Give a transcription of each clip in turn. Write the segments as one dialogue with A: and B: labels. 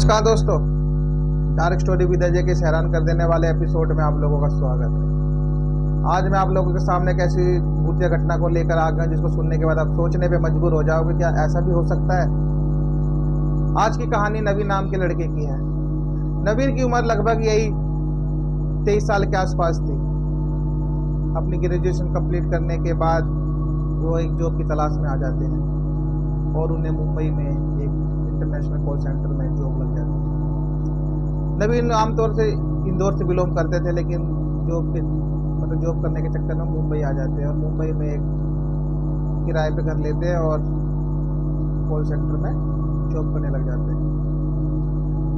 A: नमस्कार दोस्तों, dark story with Ajay के हैरान कर देने वाले एपिसोड में आप लोगों का स्वागत है। आज मैं आप लोगों के सामने एक ऐसी भूतिया घटना को लेकर आ गया जिसको सुनने के बाद आप सोचने पे मजबूर हो जाओगे, क्या ऐसा भी हो सकता है। आज की कहानी नवीन नाम के लड़के की है। नवीन की उम्र लगभग यही 23 साल के आसपास थी। अपनी ग्रेजुएशन कंप्लीट करने के बाद वो एक जॉब की तलाश में आ जाते हैं और उन्हें मुंबई में एक इंटरनेशनल कॉल सेंटर में जॉब लग जाती है। नवीन आमतौर से इंदौर से बिलोंग करते थे, लेकिन जॉब करने के चक्कर में मुंबई आ जाते हैं और मुंबई में एक किराए पे घर लेते हैं और कॉल सेंटर में जॉब करने लग जाते हैं।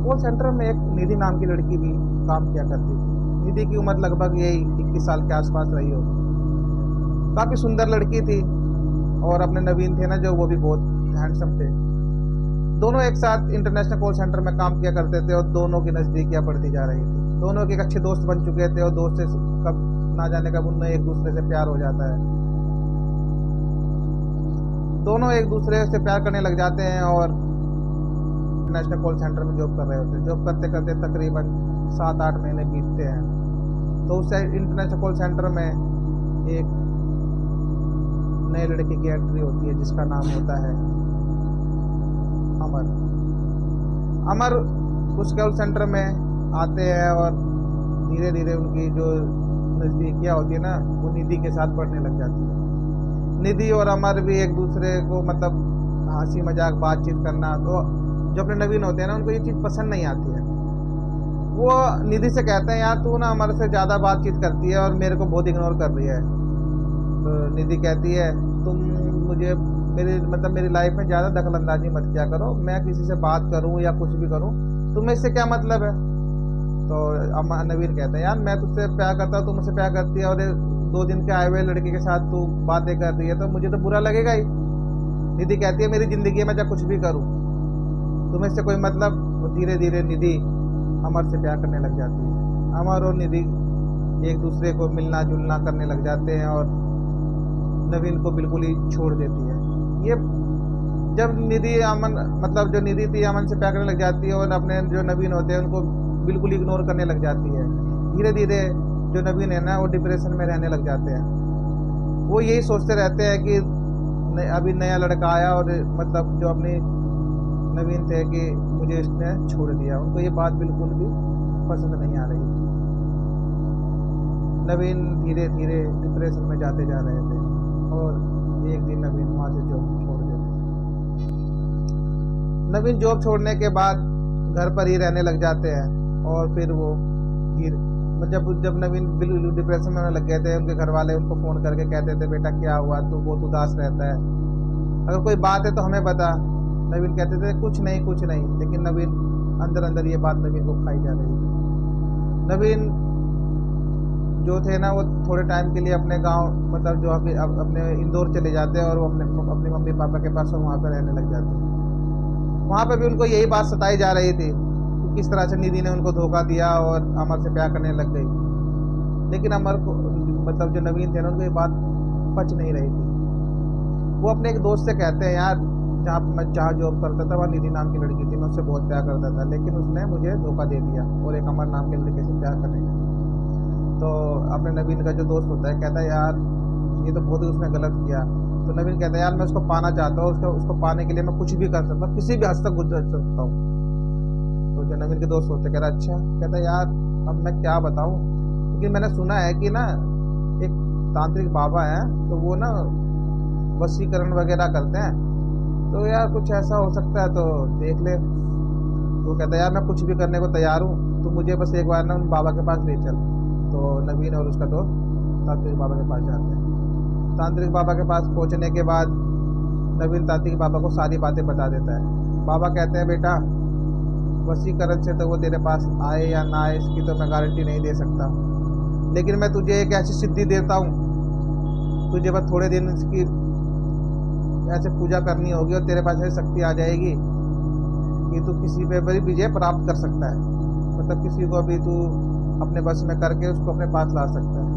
A: कॉल सेंटर में एक निधि नाम की लड़की भी काम किया करती थी। निधि की उम्र लगभग यही 21 साल के आसपास रही होगी। काफ़ी सुंदर लड़की थी और अपने नवीन थे ना जो, वो भी बहुत हैंडसम थे। दोनों एक साथ इंटरनेशनल कॉल सेंटर में काम किया करते थे और दोनों की नज़दीकियाँ बढ़ती जा रही थी। दोनों के एक अच्छे दोस्त बन चुके थे और दोस्त से कब ना जाने कब उनमें एक दूसरे से प्यार हो जाता है। दोनों एक दूसरे से प्यार करने लग जाते हैं और इंटरनेशनल कॉल सेंटर में जॉब कर रहे होते हैं। जॉब करते करते तकरीबन 7-8 महीने बीतते हैं। तो उस इंटरनेशनल कॉल सेंटर में एक नए लड़के की एंट्री होती है जिसका नाम होता है अमर। अमर उस कॉल सेंटर में आते हैं और धीरे धीरे उनकी जो नज़दीकियाँ होती है ना, वो निधि के साथ बढ़ने लग जाती है। निधि और अमर भी एक दूसरे को हंसी मजाक बातचीत करना, तो जो अपने नवीन होते हैं ना, उनको ये चीज़ पसंद नहीं आती है। वो निधि से कहते हैं, यार तू ना अमर से ज़्यादा बातचीत करती है और मेरे को बहुत इग्नोर कर रही है। तो निधि कहती है, तुम मुझे मेरी लाइफ में ज़्यादा दखल अंदाजी मत किया करो। मैं किसी से बात करूं या कुछ भी करूं, तुम्हें इससे क्या मतलब है। तो नवीन कहते हैं, यार मैं तुझसे प्यार करता हूँ, तुम मुझसे प्यार करती है और 2 दिन के आए हुए लड़के के साथ तू बातें कर रही है तो मुझे तो बुरा लगेगा ही। निधि कहती है, मेरी ज़िंदगी में चाहे कुछ भी करूँ, तुम्हें इससे कोई मतलब। धीरे धीरे निधि अमर से प्यार करने लग जाती है। अमर और निधि एक दूसरे को मिलना जुलना करने लग जाते हैं और नवीन को बिल्कुल ही छोड़ देती है। ये जब निधि जो निधि थी अमन से प्यार करने लग जाती है और अपने जो नवीन होते हैं उनको बिल्कुल इग्नोर करने लग जाती है। धीरे धीरे जो नवीन है ना, वो डिप्रेशन में रहने लग जाते हैं। वो यही सोचते रहते हैं कि अभी नया लड़का आया और जो अपनी नवीन थे कि मुझे इसने छोड़ दिया। उनको ये बात बिल्कुल भी पसंद नहीं आ रही थी। नवीन धीरे धीरे डिप्रेशन में जाते जा रहे थे और एक दिन नवीन वहाँ से जॉब छोड़ देते। नवीन जॉब छोड़ने के बाद घर पर ही रहने लग जाते हैं और फिर वो जब नवीन बिल्कुल डिप्रेशन में होने लग गए थे, उनके घर वाले उनको फ़ोन करके कहते थे, बेटा क्या हुआ, तू बहुत उदास रहता है, अगर कोई बात है तो हमें बता। नवीन कहते थे, कुछ नहीं। लेकिन नवीन अंदर अंदर ये बात नवीन को खाई जा रही थी। नवीन जो थे ना, वो थोड़े टाइम के लिए अपने गांव जो अभी अपने इंदौर चले जाते हैं और वो अपने मम्मी पापा के पास वहाँ पर रहने लग जाते हैं। वहाँ पर भी उनको यही बात सताई जा रही थी कि किस तरह से निधि ने उनको धोखा दिया और अमर से प्यार करने लग गई। लेकिन अमर को जो नवीन थे ना, उनको ये बात पच नहीं रही थी। वो अपने एक दोस्त से कहते हैं, यार जहाँ जॉब करता था वहाँ निधि नाम की लड़की थी, मैं उससे बहुत प्यार करता था, लेकिन उसने मुझे धोखा दे दिया और एक अमर नाम के लड़के से प्यार करने लगा। तो अपने नवीन का जो दोस्त होता है कहता है, यार ये तो बहुत ही उसने गलत किया। तो नवीन कहता है, यार मैं उसको पाना चाहता हूँ, उसको पाने के लिए मैं कुछ भी कर सकता हूँ, किसी भी हद तक गुजर सकता हूँ। तो जो नवीन के दोस्त होते कह रहा अच्छा। कहता है, यार अब मैं क्या बताऊँ, लेकिन मैंने सुना है कि ना एक तांत्रिक बाबा है, तो वो ना वशीकरण वगैरह करते हैं, तो यार कुछ ऐसा हो सकता है तो देख ले। तो कहता है, यार मैं कुछ भी करने को तैयार हूँ, तो मुझे बस एक बार ना उन बाबा के पास ले चल। तो नवीन और उसका दोस्त तांत्रिक बाबा के पास जाते हैं। तांत्रिक बाबा के पास पहुंचने के बाद नवीन तांत्रिक बाबा को सारी बातें बता देता है। बाबा कहते हैं, बेटा वशीकरण से तो वो तेरे पास आए या ना आए इसकी तो मैं गारंटी नहीं दे सकता, लेकिन मैं तुझे एक ऐसी सिद्धि देता हूँ, तुझे बस थोड़े दिन इसकी ऐसे पूजा करनी होगी और तेरे पास ऐसी शक्ति आ जाएगी कि तू किसी पे बड़ी विजय प्राप्त कर सकता है। किसी को भी तू अपने बस में करके उसको अपने पास ला सकता है।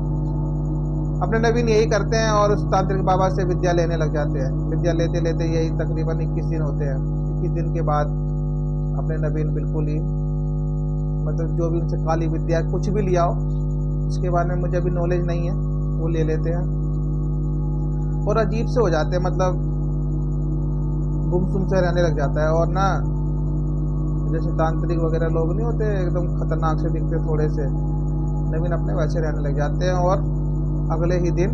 A: अपने नवीन यही करते हैं और उस तांत्रिक बाबा से विद्या लेने लग जाते हैं। विद्या लेते लेते यही तकरीबन 21 दिन होते हैं। 21 दिन के बाद अपने नवीन बिल्कुल ही मतलब जो भी उनसे काली विद्या कुछ भी लिया हो उसके बारे में मुझे अभी नॉलेज नहीं है, वो ले लेते हैं और अजीब से हो जाते हैं, मतलब गुमसुम से रहने लग जाता है। और ना जैसे तांत्रिक वगैरह लोग नहीं होते एकदम खतरनाक से दिखते थोड़े से, नवीन अपने वैसे रहने लग जाते हैं। और अगले ही दिन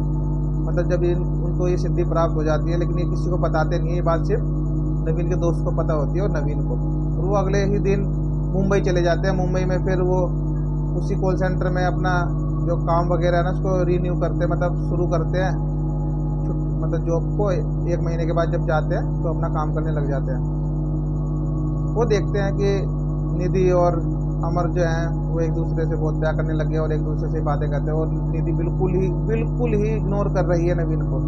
A: मतलब जब उनको ये सिद्धि प्राप्त हो जाती है, लेकिन ये किसी को बताते नहीं है, ये बात सिर्फ नवीन के दोस्त को पता होती है और नवीन को। और वो अगले ही दिन मुंबई चले जाते हैं। मुंबई में फिर वो उसी कॉल सेंटर में अपना जो काम वगैरह है ना उसको रिन्यू करते हैं, मतलब शुरू करते हैं मतलब जॉब को। 1 महीने के बाद जब जाते हैं तो अपना काम करने लग जाते हैं। वो देखते हैं कि निधि और अमर जो हैं वो एक दूसरे से बहुत प्यार करने लगे और एक दूसरे से बातें करते हैं। और निधि बिल्कुल ही इग्नोर कर रही है नवीन को।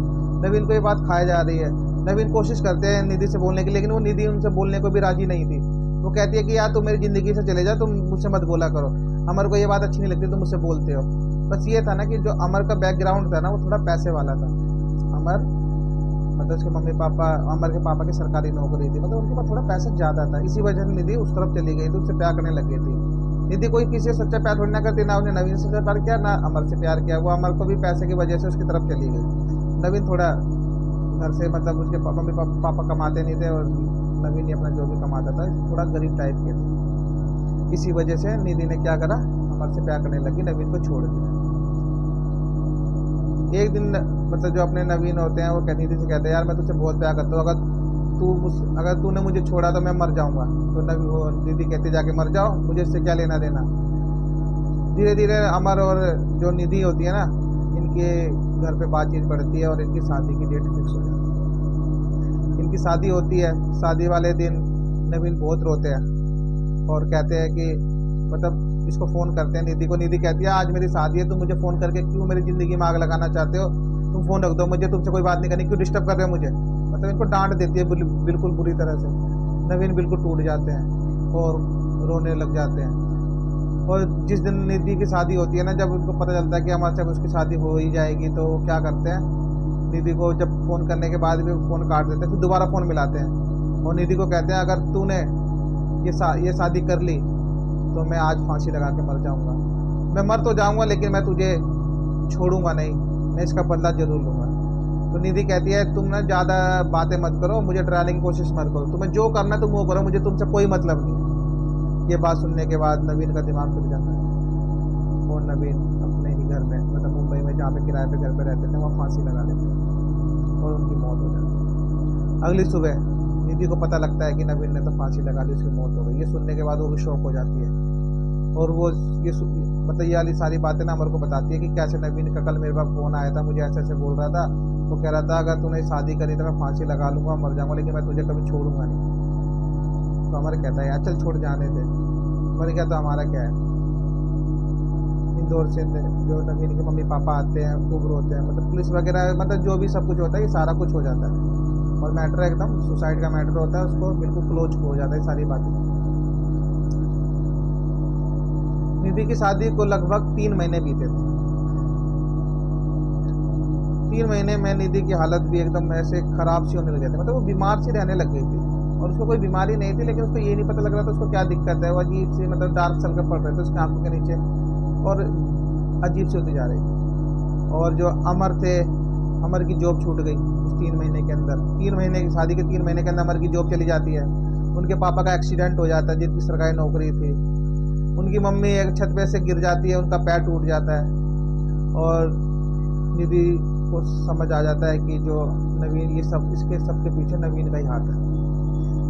A: नवीन को ये बात खाई जा रही है। नवीन कोशिश करते हैं निधि से बोलने की, लेकिन वो निधि उनसे बोलने को भी राजी नहीं थी। वो कहती है कि यार तुम मेरी ज़िंदगी से चले जाओ, तुम मुझसे मत बोला करो। अमर को ये बात अच्छी नहीं लगती, तुम मुझसे बोलते हो। बस ये था ना कि जो अमर का बैकग्राउंड था ना वो थोड़ा पैसे वाला था। अमर मतलब उसके मम्मी पापा, अमर के पापा की सरकारी नौकरी थी, मतलब उनके पास थोड़ा पैसा ज़्यादा था। इसी वजह से निधि उस तरफ चली गई थी, उससे प्यार करने लग गई थी। निधि कोई किसी से सच्चा प्यार थोड़ी ना करती, ना उन्हें नवीन से सच्चा प्यार किया ना अमर से प्यार किया। वो अमर को भी पैसे की वजह से उसकी तरफ चली गई। नवीन थोड़ा घर से मतलब उसके मम्मी पापा कमाते नहीं थे और नवीन ही अपना जो भी कमाता था थोड़ा गरीब टाइप के थे। इसी वजह से निधि ने क्या करा, अमर से प्यार करने लगी, नवीन को छोड़ दिया। एक दिन मतलब जो अपने नवीन होते हैं वो निधि से कहते हैं यार मैं तुझसे बहुत प्यार करता हूँ, अगर तूने मुझे छोड़ा तो मैं मर जाऊंगा। तो निधि कहती जाके मर जाओ, मुझे इससे क्या लेना देना। धीरे धीरे अमर और जो निधि होती है ना इनके घर पे बातचीत बढ़ती है और इनकी शादी की डेट फिक्स हो जाती है। इनकी शादी होती है। शादी वाले दिन नवीन बहुत रोते हैं और कहते हैं कि मतलब इसको फ़ोन करते हैं निधि को। निधि कहती है आज मेरी शादी है, तुम मुझे फ़ोन करके क्यों मेरी ज़िंदगी में आग लगाना चाहते हो, तुम फ़ोन रख दो, मुझे तुमसे कोई बात नहीं करनी, क्यों डिस्टर्ब कर रहे हो मुझे। मतलब इनको डांट देती है बिल्कुल बुरी तरह से। नवीन बिल्कुल टूट जाते हैं और रोने लग जाते हैं। और जिस दिन निधि की शादी होती है ना, जब उनको पता चलता है कि हमारे से उसकी शादी हो ही जाएगी, तो वो क्या करते हैं, निधि को जब फ़ोन करने के बाद भी फ़ोन काट देते हैं, फिर दोबारा फ़ोन मिलाते हैं और निधि को कहते हैं अगर तूने ये शादी कर ली तो मैं आज फांसी लगा के मर जाऊंगा। मैं मर तो जाऊंगा लेकिन मैं तुझे छोड़ूंगा नहीं, मैं इसका बदला जरूर लूंगा। तो निधि कहती है तुम ना ज़्यादा बातें मत करो, मुझे डराने की कोशिश मत करो, तुम्हें जो करना तुम वो करो, मुझे तुमसे कोई मतलब नहीं। ये बात सुनने के बाद नवीन का दिमाग खुल जाता है और नवीन अपने ही घर में मतलब मुंबई में जहाँ पे किराए पे घर पे रहते थे वहाँ फांसी लगा लेते हैं और उनकी मौत हो जाती है। अगली सुबह निधि को पता लगता है कि नवीन ने तो फांसी लगा ली, उसकी मौत हो गई। ये सुनने के बाद वो भी शौक हो जाती है और वो मतलब ये वाली सारी बातें ना अमर को बताती है कि कैसे नवीन का कल मेरे पास फ़ोन आया था, मुझे ऐसे ऐसे बोल रहा था, वो कह रहा था अगर तूने शादी करी तो मैं फांसी लगा लूँगा, मर जाऊँगा, लेकिन मैं तुझे कभी छोड़ूंगा नहीं। तो अमर कहता है यार चल छोड़ जाने दे। मैंने क्या तो हमारा क्या है। इंदौर से जो नवीन के मम्मी पापा आते हैं खूब रोते हैं, मतलब पुलिस वगैरह मतलब जो भी सब कुछ होता है ये सारा कुछ हो जाता है और मैटर एकदम सुसाइड का मैटर होता है, उसको बिल्कुल क्लोज हो जाता है सारी बातें। निधि की शादी को लगभग 3 महीने बीते थे। 3 महीने में निधि की हालत भी एकदम ऐसे खराब सी होने लग जाती, मतलब वो बीमार सी रहने लग गई थी और उसको कोई बीमारी नहीं थी, लेकिन उसको ये नहीं पता लग रहा था उसको क्या दिक्कत है। वो अजीब सी मतलब डार्क सर्कल पड़ रहे थे उसकी आंखों के नीचे और अजीब सी होती जा रही थी। और जो अमर थे, अमर की जॉब छूट गई उस 3 महीने के अंदर। 3 महीने की शादी के 3 महीने के अंदर अमर की जॉब चली जाती है। उनके पापा का एक्सीडेंट हो जाता है जिनकी सरकारी नौकरी थी। उनकी मम्मी एक छत पे से गिर जाती है, उनका पैर टूट जाता है और निधि को समझ आ जाता है कि जो नवीन ये सब इसके सबके पीछे नवीन का ही हाथ है।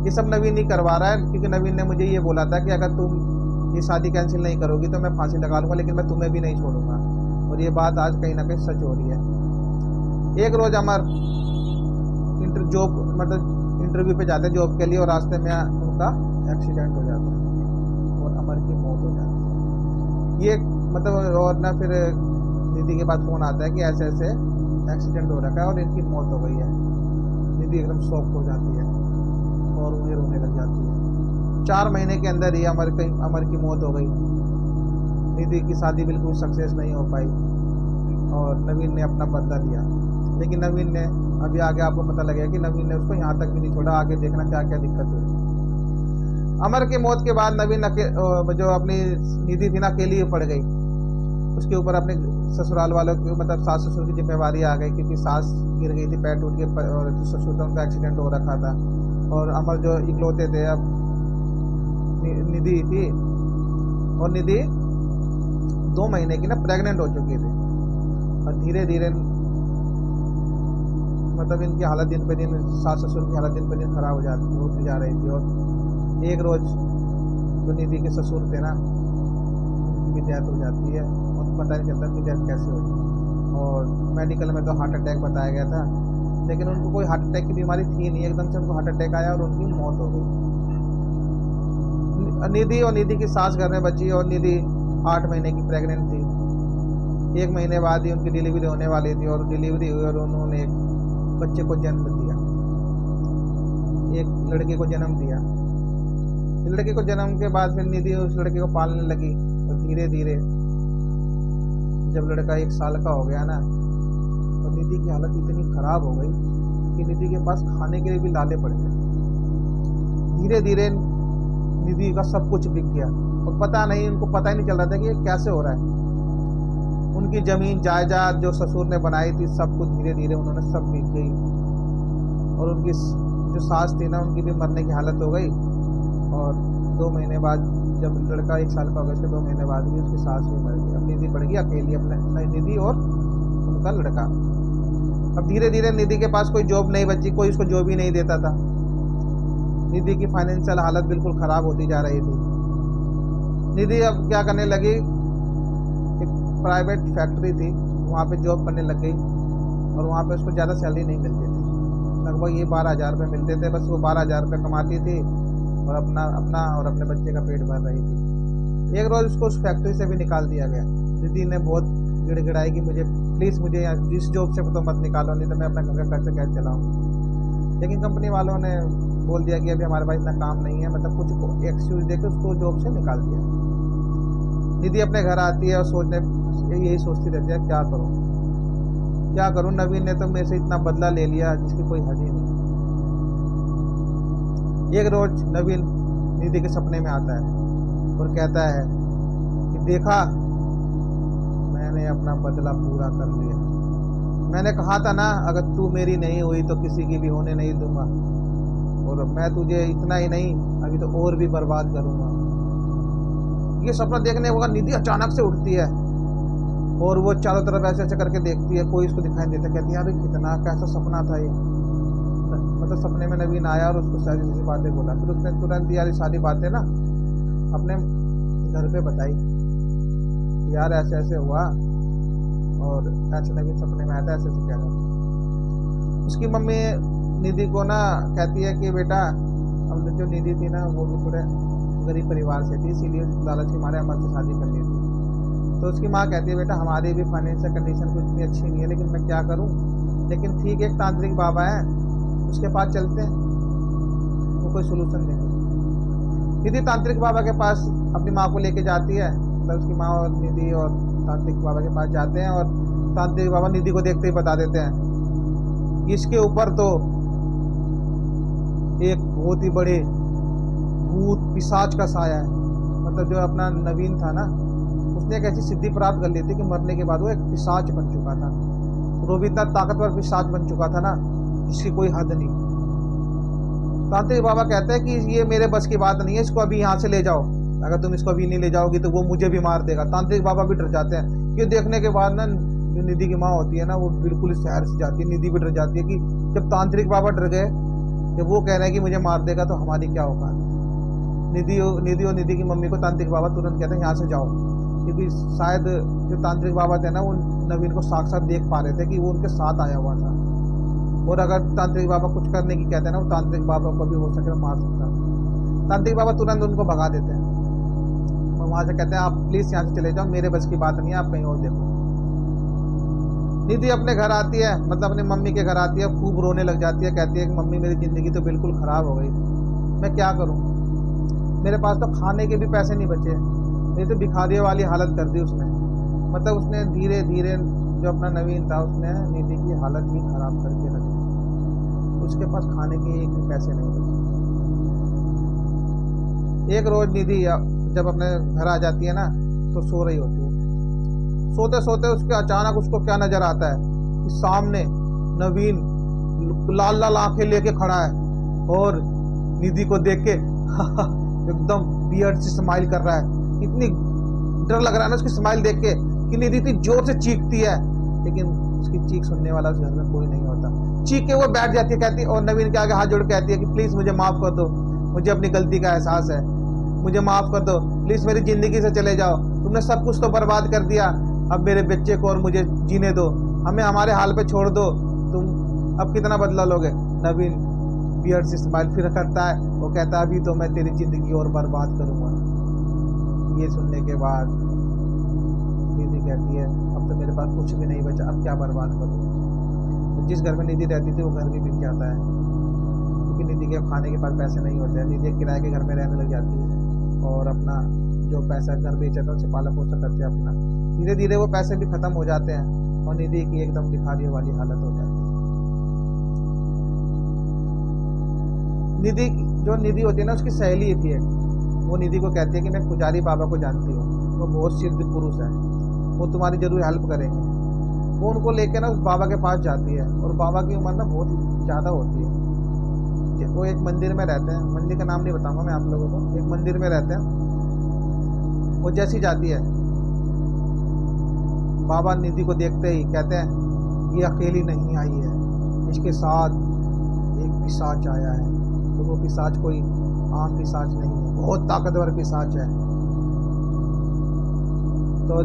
A: ये सब नवीन ही करवा रहा है क्योंकि नवीन ने मुझे ये बोला था कि अगर तुम ये शादी कैंसिल नहीं करोगी तो मैं फांसी लगा लूँगा, लेकिन मैं तुम्हें भी नहीं छोड़ूंगा। और ये बात आज कहीं ना कहीं सच हो रही है। एक रोज़ अमर इंटरव्यू पे जाते हैं जॉब के लिए और रास्ते में उनका एक्सीडेंट हो जाता है और अमर की मौत हो जाती है। ये मतलब और ना फिर निधि के बाद फ़ोन आता है कि ऐसे ऐसे एक्सीडेंट हो रखा है और इनकी मौत हो गई है। निधि एकदम शॉक हो जाती है और उन्हें रोने लग जाती है। 4 महीने के अंदर ही अमर की मौत हो गई। निधि की शादी बिल्कुल सक्सेस नहीं हो पाई और नवीन ने अपना बदला लिया। लेकिन नवीन ने अभी आगे आपको पता लगेगा कि नवीन ने उसको यहाँ तक भी नहीं छोड़ा, आगे देखना क्या क्या दिक्कत हुई। अमर की मौत के बाद नवीन जो अपनी निधि थी ना अकेली पड़ गई। उसके ऊपर अपने ससुराल वालों की मतलब सास ससुर की जिम्मेवारी आ गई, क्योंकि सास गिर गई थी पैर टूट के और जो ससुर था उनका एक्सीडेंट हो रखा था। और अमर जो इकलौते थे, अब निधि थी, और निधि 2 महीने की ना प्रेग्नेंट हो चुकी थी। और धीरे धीरे मतलब इनकी हालत दिन पे दिन, सास ससुर की हालत दिन पे दिन खराब होती जा रही थी। और एक रोज जो निधि के ससुर थे ना, उनकी भी डेथ हो जाती है और पता नहीं चलता कि डेथ कैसे हुई। और मेडिकल में तो हार्ट अटैक बताया गया था, लेकिन उनको कोई हार्ट अटैक की बीमारी थी नहीं, एकदम से उनको हार्ट अटैक आया और उनकी मौत हो गई। निधि और निधि की सास घर में बची, और निधि 8 महीने की प्रेग्नेंट थी। 1 महीने बाद ही उनकी डिलीवरी होने वाली थी, और डिलीवरी हुई और उन्होंने एक बच्चे को जन्म दिया, एक लड़के को जन्म दिया। लड़के को जन्म के बाद फिर निधि उस लड़के को पालने लगी, और धीरे धीरे जब लड़का 1 साल का हो गया ना, तो निधि की हालत इतनी खराब हो गई कि निधि के पास खाने के लिए भी लाले पड़ गए। धीरे धीरे निधि का सब कुछ बिक गया, और पता नहीं, उनको पता ही नहीं चल रहा था कि ये कैसे हो रहा है। उनकी जमीन जायदाद जो ससुर ने बनाई थी, सब कुछ धीरे धीरे उन्होंने सब बिक गई। और उनकी जो सास थी ना, उनकी भी मरने की हालत हो गई। और 2 महीने बाद जब लड़का 1 साल का हो गया, उसके 2 महीने बाद भी उसकी सास भी मर गई। अब निधि पड़ गई अकेली, अपने निधि और उनका लड़का। अब धीरे धीरे निधि के पास कोई जॉब नहीं बची, कोई उसको जॉब ही नहीं देता था। निधि की फाइनेंशियल हालत बिल्कुल खराब होती जा रही थी। निधि अब क्या करने लगी, एक प्राइवेट फैक्ट्री थी, वहाँ पे जॉब करने लग गई। और वहाँ पे उसको ज़्यादा सैलरी नहीं मिलती थी, लगभग ये 12,000 रुपये मिलते थे। बस वो 12,000 रुपये कमाती थी और अपना और अपने बच्चे का पेट भर रही थी। एक रोज़ उसको उस फैक्ट्री से भी निकाल दिया गया। निधि ने बहुत गिड़गिड़ाई कि प्लीज़ मुझे यहाँ इस जॉब से तो मत निकालो, नहीं तो मैं अपना घर का खर्चा कैसे चलाऊँ। लेकिन कंपनी वालों ने बोल दिया कि अभी हमारे पास इतना काम नहीं है, मतलब कुछ एक्सक्यूज देकर उसको जॉब से निकाल दिया। निधि अपने घर आती है और यही सोचती रहती है, क्या करूं, नवीन ने तो मेरे से इतना बदला ले लिया जिसकी कोई हद ही नहीं। एक रोज नवीन निधि के सपने में आता है और कहता है कि देखा, मैंने अपना बदला पूरा कर लिया। मैंने कहा था ना, अगर तू मेरी नहीं हुई तो किसी की भी होने नहीं दूंगा, और मैं तुझे इतना ही नहीं अभी तो और भी बर्बाद करूंगा। ये सपना देखने के बाद निधि अचानक से उठती है और वो चारों तरफ ऐसे ऐसे करके देखती है, कोई इसको दिखाई नहीं देता। कहती है यार कितना कैसा सपना था ये। मतलब सपने में नवीन आया और उसको सारी ऐसी बातें बोला। फिर उसने तुरंत यार सारी बातें ना अपने घर पे बताई, यार ऐसे ऐसे हुआ और ऐसे नवीन सपने में आया था, ऐसे ऐसे कह रहा। उसकी मम्मी निधि को ना कहती है कि बेटा, अब जो निधि थी ना वो भी थोड़े गरीब परिवार से थी, इसीलिए लालच के मारे अमर से शादी कर ली थी। तो उसकी माँ कहती है बेटा, हमारी भी फाइनेंशियल कंडीशन कुछ इतनी अच्छी नहीं है, लेकिन मैं क्या करूँ, लेकिन ठीक है, एक तांत्रिक बाबा है, उसके पास चलते हैं, वो कोई सोल्यूशन देंगे। निधि तांत्रिक बाबा के पास अपनी माँ को लेके जाती है, मतलब उसकी माँ और निधि और तांत्रिक बाबा के पास जाते हैं। और तांत्रिक बाबा निधि को देखते ही बता देते हैं कि इसके ऊपर तो एक बहुत ही बड़े भूत पिशाच का साया है। मतलब जो अपना नवीन था ना, उसने एक ऐसी सिद्धि प्राप्त कर ली थी कि मरने के बाद वो एक पिशाच बन चुका था। वो भी इतना ताकतवर पिशाच बन चुका था ना, जिसकी कोई हद नहीं। तांत्रिक बाबा कहते हैं कि ये मेरे बस की बात नहीं है, इसको अभी यहाँ से ले जाओ, अगर तुम इसको अभी नहीं ले जाओगी तो वो मुझे भी मार देगा। तांत्रिक बाबा भी डर जाते हैं। ये देखने के बाद ना जो निधि की माँ होती है ना, वो बिल्कुल शहर से जाती है। निधि भी डर जाती है कि जब तांत्रिक बाबा डर गए, जब वो कह रहे हैं कि मुझे मार देगा, तो हमारी क्या औकात। निधि और निधि की मम्मी को तांत्रिक बाबा तुरंत कहते हैं यहाँ से जाओ, क्योंकि शायद जो तांत्रिक बाबा थे ना, वो नवीन को साक्षात देख पा रहे थे कि वो उनके साथ आया हुआ था। और अगर तांत्रिक बाबा कुछ करने की कहते हैं ना, वो तांत्रिक बाबा को भी हो सके मार सकता है। तांत्रिक बाबा तुरंत उनको भगा देते हैं और वहां से कहते हैं आप प्लीज यहाँ से चले जाओ, मेरे बस की बात नहीं है, आप कहीं और देखो। निधि अपने घर आती है, मतलब अपनी मम्मी के घर आती है, खूब रोने लग जाती है। कहती है कि मम्मी मेरी जिंदगी तो बिल्कुल खराब हो गई, मैं क्या करूँ, मेरे पास तो खाने के भी पैसे नहीं बचे, मेरी तो भिखारियों वाली हालत कर दी उसने। मतलब उसने धीरे धीरे जो अपना नवीन था, उसने निधि की हालत ही खराब करके रखी। उसके पास खाने के एक भी पैसे नहीं बचे। एक रोज निधि जब अपने घर आ जाती है ना, तो सो रही होती है। सोते सोते उसके अचानक उसको क्या नजर आता है कि सामने नवीन लाल लाल आंखें लेके खड़ा है और निधि को देख के एकदम बियर्ड से स्माइल कर रहा है। इतनी डर लग रहा है ना उसकी स्माइल देख के कि निधि इतनी जोर से चीखती है, लेकिन उसकी चीख सुनने वाला उस घर में कोई नहीं होता। चीख के वो बैठ जाती है, कहती, और नवीन के आगे हाथ जोड़ कहती है कि प्लीज मुझे माफ कर दो, मुझे अपनी गलती का एहसास है, मुझे माफ कर दो, प्लीज मेरी जिंदगी से चले जाओ, तुमने सब कुछ तो बर्बाद कर दिया, अब मेरे बच्चे को और मुझे जीने दो, हमें हमारे हाल पे छोड़ दो, तुम अब कितना बदला लोगे। नवीन बियर्ड से स्माइल फिर करता है, वो कहता है अभी तो मैं तेरी जिंदगी और बर्बाद करूंगा। ये सुनने के बाद निधि कहती है अब तो मेरे पास कुछ भी नहीं बचा, अब क्या बर्बाद करूँ। जिस घर में निधि रहती थी वो घर भी बिक जाता है, क्योंकि निधि के खाने के पास पैसे नहीं होते हैं। निधि किराए के घर में रहने लग जाती है और अपना जो पैसा घर बेचा था उससे पाला पोषण करते हैं अपना। धीरे धीरे वो पैसे भी खत्म हो जाते हैं और निधि की एकदम भिखारी वाली हालत हो जाती है। निधि होती है ना, उसकी सहेली थी एक, वो निधि को कहती है कि मैं पुजारी बाबा को जानती हूँ, वो बहुत सिद्ध पुरुष है, वो तुम्हारी जरूर हेल्प करेंगे। वो उनको लेकर ना उस बाबा के पास जाती है और बाबा की उम्र ना बहुत ज़्यादा होती है। वो एक मंदिर में रहते हैं, मंदिर का नाम नहीं बताऊंगा मैं आप लोगों को, एक मंदिर में रहते हैं। वो जैसी जाती है, बाबा निधि को देखते ही कहते हैं ये अकेली नहीं आई है, इसके साथ एक पिशाच आया है। तो वो पिशाच कोई आम पिशाच नहीं है, बहुत ताकतवर पिशाच है। तो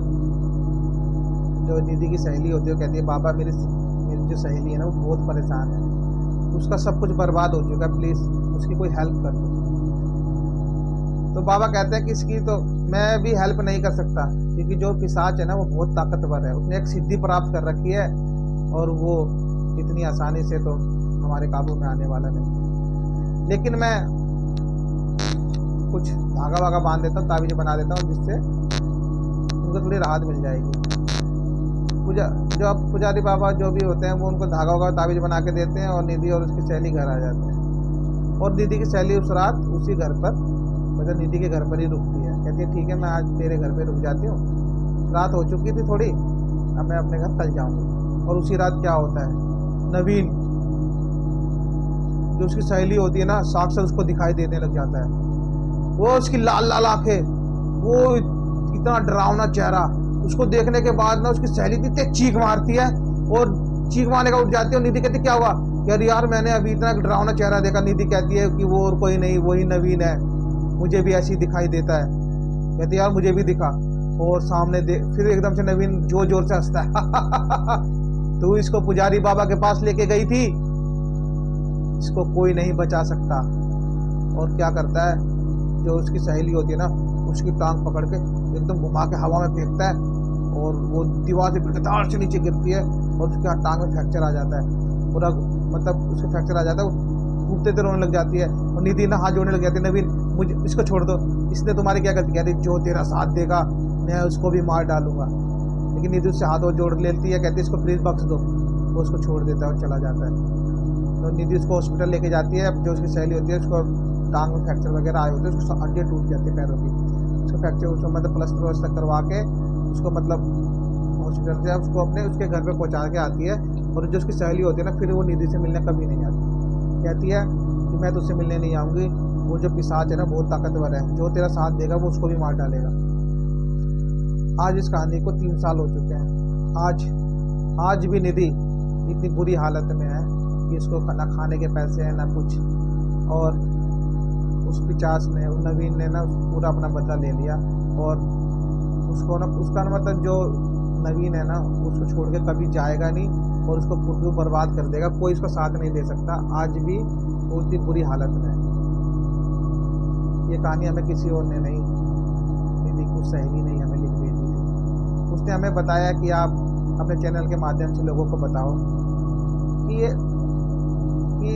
A: जो निधि की सहेली होती है वो कहती है बाबा मेरी जो सहेली है ना वो बहुत परेशान है, उसका सब कुछ बर्बाद हो चुका है, प्लीज उसकी कोई हेल्प कर दो। तो बाबा कहते हैं कि इसकी तो मैं भी हेल्प नहीं कर सकता, क्योंकि जो पिशाच है ना वो बहुत ताकतवर है, उसने एक सिद्धि प्राप्त कर रखी है और वो इतनी आसानी से तो हमारे काबू में आने वाला नहीं। लेकिन मैं कुछ धागा वागा बांध देता हूँ, ताबीज बना देता हूँ, जिससे उनको थोड़ी राहत मिल जाएगी। जो पुजारी बाबा जो भी होते हैं वो उनको धागा वागा ताबीज बना के देते हैं और निधि और उसकी सहेली घर आ जाते हैं। और निधि की सहेली उस रात उसी घर पर, मतलब निधि के घर पर ही रुकती है। कहती है ठीक है मैं आज तेरे घर पे रुक जाती हूँ, रात हो चुकी थी थोड़ी, अब मैं अपने घर कल जाऊँगी। और उसी रात क्या होता है, नवीन जो उसकी सहेली होती है ना साक्षात उसको दिखाई देने लग जाता है। वो उसकी लाल लाल आंखें, वो इतना डरावना चेहरा, उसको देखने के बाद ना उसकी सहेली इतनी चीख मारती है और चीख मारने का उठ जाती है। और निधि कहती क्या हुआ, यार मैंने अभी इतना डरावना चेहरा देखा। निधि कहती है कि वो और कोई नहीं, वही नवीन है, मुझे भी ऐसी दिखाई देता है। कहती यार मुझे भी दिखा। और सामने फिर एकदम से नवीन जोर जोर से हंसता है तू इसको पुजारी बाबा के पास लेके गई थी, इसको कोई नहीं बचा सकता। और क्या करता है, जो उसकी सहेली होती है ना उसकी टांग पकड़ के एकदम घुमा के हवा में फेंकता है और वो दीवार से बिल्कुल तार से नीचे गिरती है और उसके हाथ टांग में फ्रैक्चर आ जाता है, पूरा मतलब उसके फ्रैक्चर आ जाता है। वो कूदते रोने लग जाती है और निधि ना हाथ जोड़ने लग जाती है, नवीन मुझे इसको छोड़ दो, इसने तुम्हारी क्या गलती। कहती जो तेरा साथ देगा मैं उसको भी मार डालूंगा। लेकिन निधि उससे हाथ और जोड़ लेती है, कहती है इसको प्लीज बख्श दो। वो उसको छोड़ देता है और चला जाता है। तो निधि उसको हॉस्पिटल लेके जाती है। जो उसकी सहेली होती है उसको टांग में फ्रैक्चर वगैरह आए होते हैं, उसको हड्डियाँ टूट जाती है पैरों की, उसको फ्रैक्चर उसको मतलब प्लास्टर वस्टर करवा के उसको मतलब हॉस्पिटल से उसको अपने उसके घर पे पहुंचा के आती है। और जो उसकी सहेली होती है ना फिर वो निधि से मिलने कभी नहीं आती, कहती है कि मैं तुझसे मिलने नहीं आऊँगी, वो जो पिशाच है ना बहुत ताकतवर है, जो तेरा साथ देगा वो उसको भी मार डालेगा। आज इस कहानी को 3 साल हो चुके हैं। आज भी निधि इतनी बुरी हालत में है कि इसको ना खाने के पैसे हैं ना कुछ। और उस पिचास ने, नवीन ने ना पूरा अपना बदला ले लिया और उसको ना उसका ना मतलब जो नवीन है ना उसको छोड़ के कभी जाएगा नहीं और उसको खुद को बर्बाद कर देगा, कोई इसको साथ नहीं दे सकता। आज भी बहुत ही बुरी हालत में है। ये कहानी हमें किसी और ने नहीं, निधि की सहेली नहीं हमें लिख भेजी थी। उसने हमें बताया कि आप अपने चैनल के माध्यम से लोगों को बताओ कि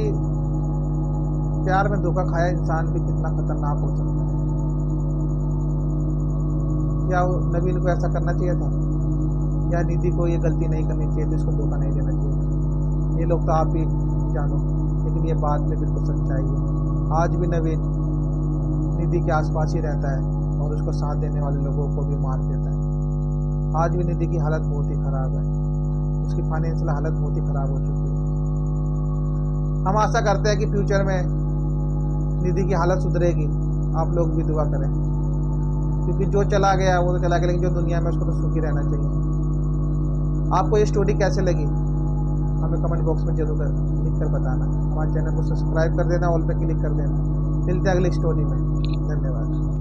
A: प्यार में धोखा खाया इंसान भी कितना खतरनाक हो सकता है। क्या नवीन को ऐसा करना चाहिए था, या निधि को ये गलती नहीं करनी चाहिए थी, इसको धोखा नहीं देना चाहिए था। ये लोग तो आप ही जानो, लेकिन ये बात में बिल्कुल सच्चाई है। आज भी नवीन निधि निधि के आसपास ही रहता है और उसको साथ देने वाले लोगों को भी मार देता है। आज भी निधि की हालत बहुत ही ख़राब है, उसकी फाइनेंशियल हालत बहुत ही ख़राब हो चुकी है। हम आशा करते हैं कि फ्यूचर में निधि की हालत सुधरेगी। आप लोग भी दुआ करें, क्योंकि जो चला गया वो तो चला गया, लेकिन जो दुनिया में उसको तो सुखी रहना चाहिए। आपको ये स्टोरी कैसे लगी हमें कमेंट बॉक्स में जरूर लिख कर बताना। हमारे चैनल को सब्सक्राइब कर देना, ऑल पे क्लिक कर देना। मिलते हैं अगली स्टोरी में। धन्यवाद।